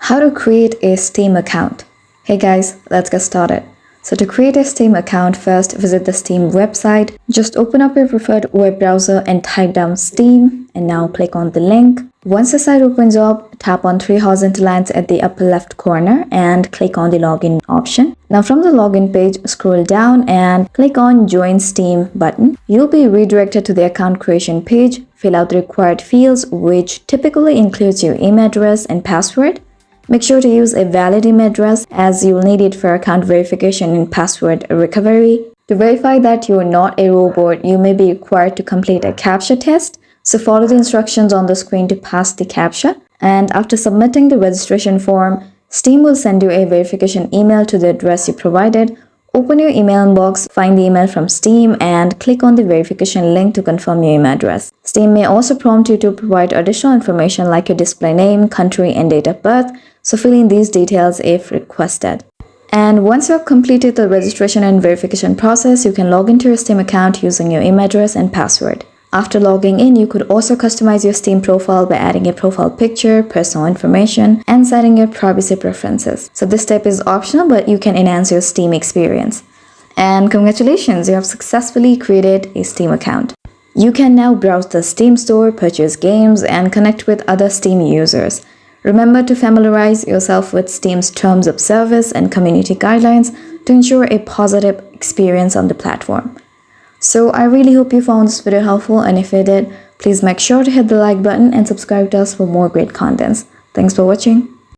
How to create a Steam account. Hey guys, let's get started. So to create a Steam account, first visit the Steam website. Just open up your preferred web browser and type down Steam and now click on the link. Once the site opens up, tap on three horizontal lines at the upper left corner and click on the login option. Now from the login page, scroll down and click on Join Steam button. You'll be redirected to the account creation page. Fill out the required fields, which typically includes your email address and password. Make sure to use a valid email address as you'll need it for account verification and password recovery. To verify that you're not a robot, you may be required to complete a CAPTCHA test. So follow the instructions on the screen to pass the CAPTCHA. And after submitting the registration form, Steam will send you a verification email to the address you provided. Open your email inbox, find the email from Steam, and click on the verification link to confirm your email address. Steam may also prompt you to provide additional information like your display name, country, and date of birth, so fill in these details if requested. And once you have completed the registration and verification process, you can log into your Steam account using your email address and password. After logging in, you could also customize your Steam profile by adding a profile picture, personal information, and setting your privacy preferences. So this step is optional, but you can enhance your Steam experience. And congratulations, you have successfully created a Steam account. You can now browse the Steam store, purchase games, and connect with other Steam users. Remember to familiarize yourself with Steam's terms of service and community guidelines to ensure a positive experience on the platform. So I really hope you found this video helpful, and if you did, please make sure to hit the like button and subscribe to us for more great contents. Thanks for watching.